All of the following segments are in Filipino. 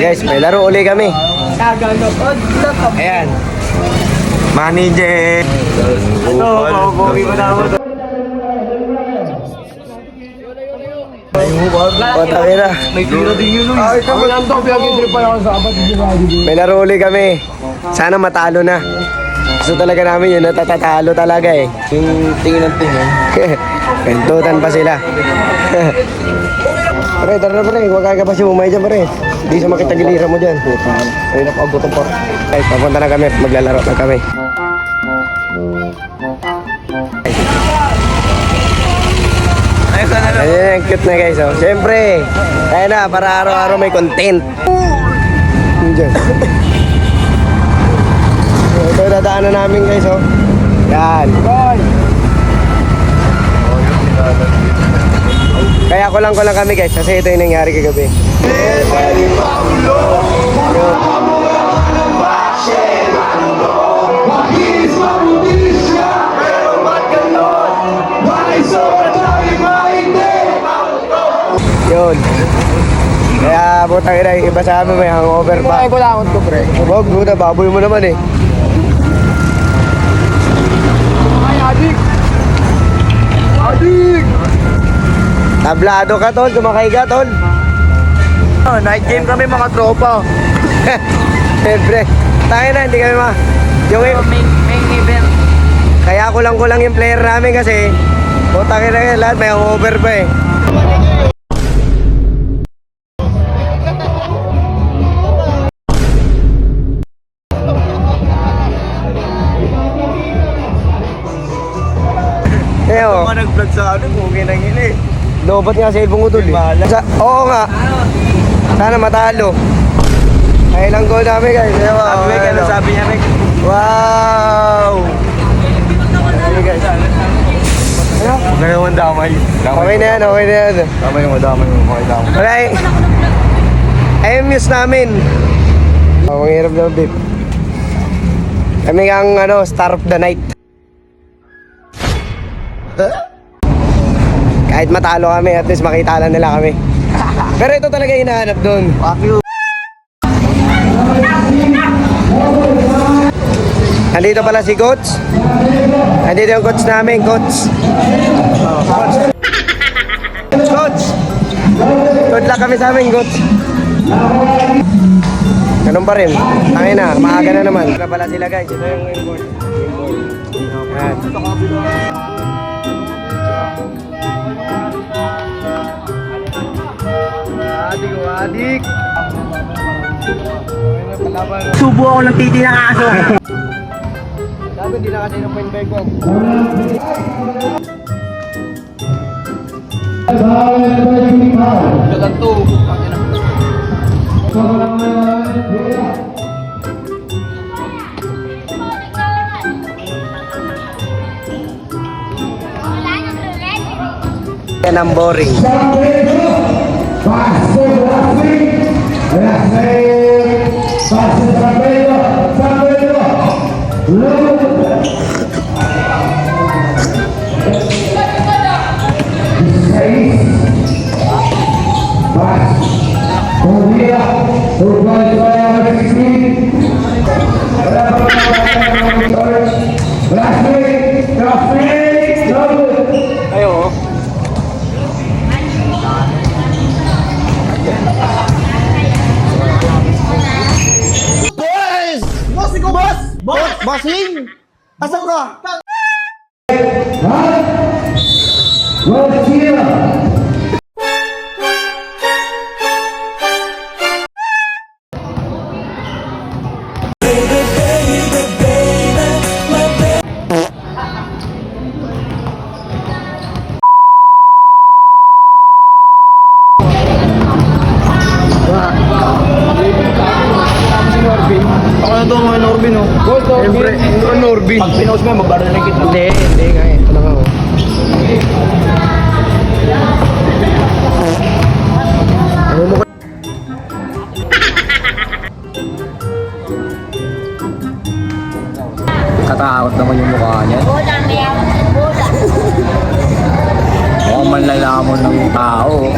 Guys, may laro uli kami. Ayan. Manager. May laro uli kami. Sana matalo na. Gusto talaga namin yun, natatatalo talaga eh. Yung tingin ng tingin. Pentutan pa sila. Pare, tara na pare, huwag ka pa si Bumay dyan pare. Hindi sa makita gilira mo dyan. Ay, napakagutom po. Ay, papunta na kami, maglalaro na kami. Ayan, cute na guys oh. Siyempre, kaya na, para araw-araw may content. Diyan. Ito yung dadaanan namin guys oh. Yan. Kaya ko lang kami guys kasi ito yung nangyari kagabi. Yun. Kaya butang ina yung iba sa amin may hangover pa. Ay ko lang ko pre. Huwag muna, baboy mo naman eh. Ay adik. Adik. Tablado ka tol, sumakay ka tol. Oh, night game kami mga tropa. Siyempre, tayo na, hindi kami yung main event. Kaya kulang yung player namin kasi butang ina lahat may hangover pa eh. Ito ka nag-vlog sa ano, bugay nang hili. Lobat nga sa ilbong utol eh. Oo nga. Sana matalo. Ay lang goal namin guys. Sabi ka ano sabi niya Meg? Wow! Ay guys. Ano? Ngayon damay. Okay na yan, okay na yan. Damay mo, okay damay. Wala eh. Ay muse namin. Ang hirap na babe. Kami ang ano, star of the night. Kahit matalo kami, at least makita lang nila kami. Pero ito talaga hinahanap doon. Fuck you. Nandito pala si Coach. Nandito yung coach namin, Coach. Coach! Good luck kami sa amin, Coach. Ganun pa rin. Tangin na, maaga na naman. Ito pala sila guys. Ito yung inboard. Ayan. Adik. Subo ako ng titi ng aso. Sabi hindi na kasi ng point bag one. Dagan to. Yan ang boring. Ayo. Bossing! Asan ka? Norbin oh. Gold Norbin. Norbin. Pag pinost mo, magbaralan kita. Hindi nga eh. Ito lang ako. Nakakatakot naman yung mukha niya. Boda niya. Boda. Mukhang manlalamon ng tao.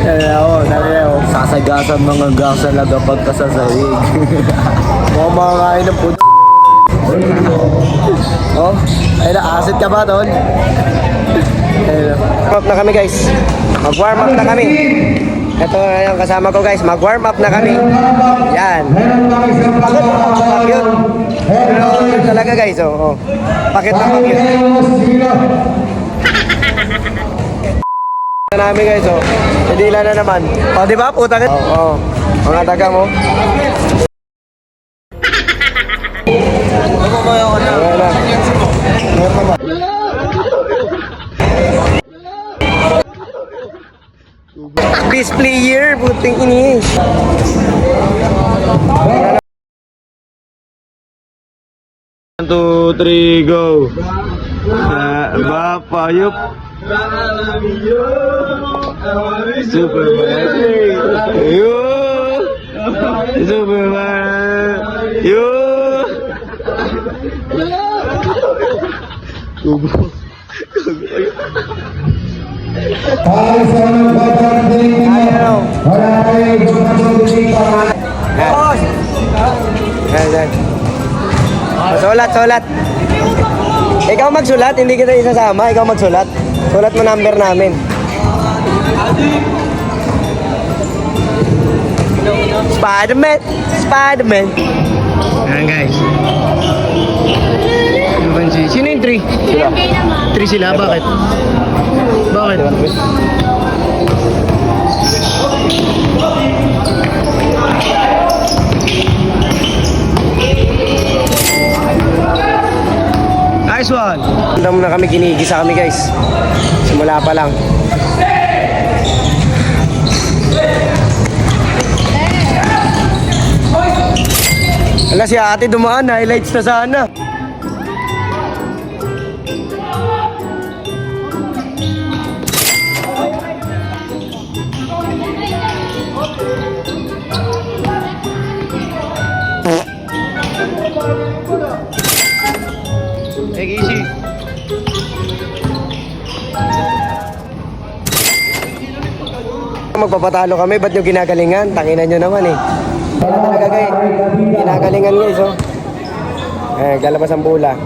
Nalaw. Sasagasan mga gas na lagapag ka sa sahig. Mukhang mga kain ng puto. Oh, ayun na, acid ka ba, Tol? Warm up na kami, guys. Mag-warm up na kami. Ito na yung kasama ko, guys. Mag-warm up na kami. Yan. Pakit yun. Pero yun talaga, guys. Oh. Pakit na pakit. Namin, guys. Oh. Hindi na naman. Oh, di ba? Putang ito. Oh. Mga taga mo. Peace player, puting ini. 1, 2, 3, go. Bapak yuk. Superman. Yuk. Superman. Yuk. Sulat. Ikaw magsulat, hindi kita isasama. Ikaw magsulat. Sulat mo number namin. Spider-Man. Ayan, guys. Sino yung 3? Sila. 3 sila, bakit? Bakit? Nice one! Handa muna kami, ginigisa kami, guys. Simula pa lang. Ala, si ate dumaan, highlights na sana. Take easy. Magpapatalo kami, ba't nyo ginagalingan? Tanginan nyo naman eh. Kaya talaga guys, ginagalingan guys oh. Galabas ang bola.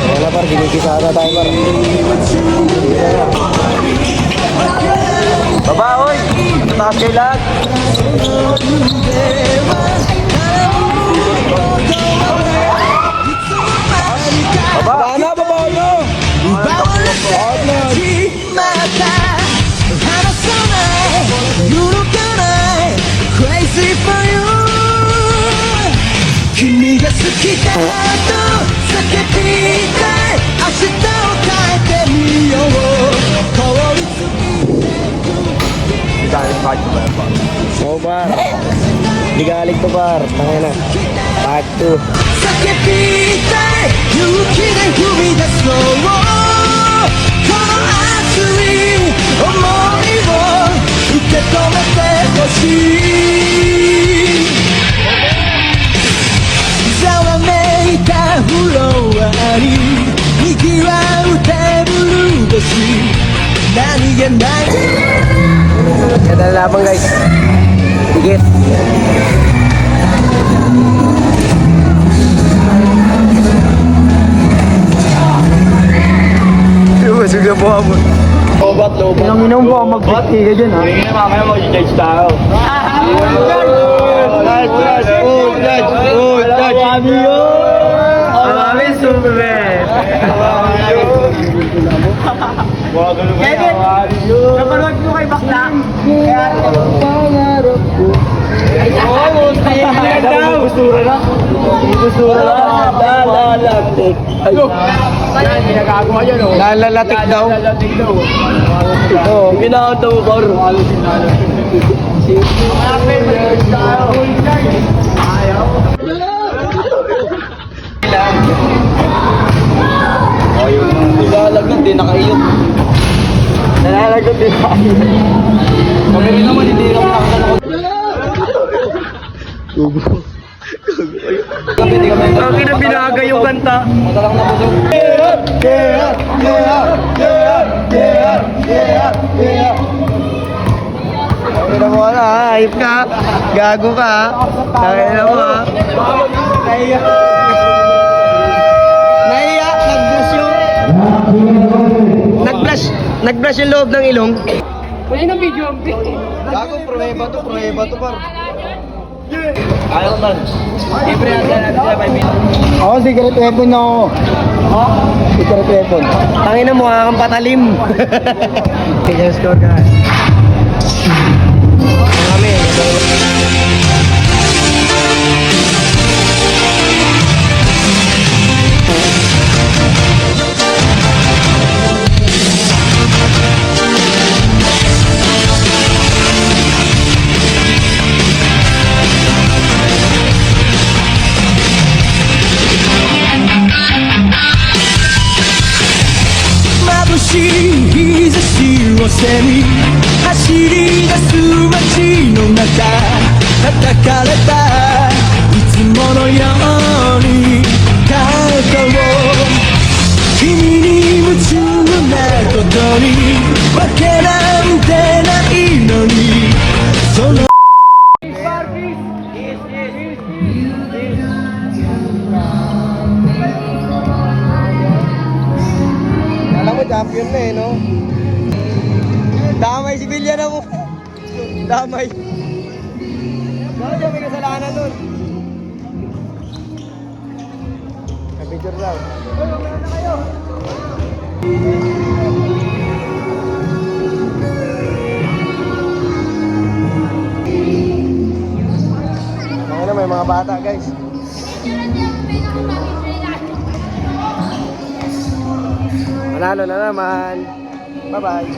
Wala par, ginikisa ata tayo par. Baba, oy! Taas kayo lahat! Baba na! Baba na! Crazy for you 君が好きだと叫びたい明日を変えてみよう通りOh par, di galing to par, tangin na. Part 2. 叫びたい勇気で踏み出そうこの熱い想いを受け止めてほしいざわめいたフロアに賑わうテーブル越し何気ない Ganda na labang guys. Higit. Busog na buha mo. Lobat. Ilang po ako mag-50 ka dyan ha. Hindi na mamaya mag-judge tayo. Judge. Mami, super! Kevin, napanood mo kay Bakla? Kaya pangarap ko. Oo, kaya daw. Gustura na. Gustura na. Lalalatik. Ginagawa yan, oh. Lalalatik daw. Lalalatik daw. Ito, ginagawa mo, Bar. Nalalagot din, nakaiyot. Nalalagot din tayo. Kami rin naman, hindi kami nakakalakot. Ang ina binaga yung kanta. Matalang na busog. Tangina mo na, hype ka. Gago ka. Tangina mo ha. Nahiya, nag-blush yung... Nag-blush yung loob ng ilong. Wala na video. Gago, prueba to par. Ayaw man. Siyempre, natin siya 5 minutes. Ako, secret weapon ako. Secret weapon. Tangina mo, kang patalim. Kaya score ka. Kami.眩しい日差しを背に走り出す街の中叩かれたいつものように肩を君に夢中なことにわけなんてないのにそのAlam mo, champion na eh, no? Damay si Villan mo. Damay. Bakit may kasalanan nun? Picture lang. Uy, na kayo. Ano, may mga bata, guys. Manalo na naman. Bye-bye.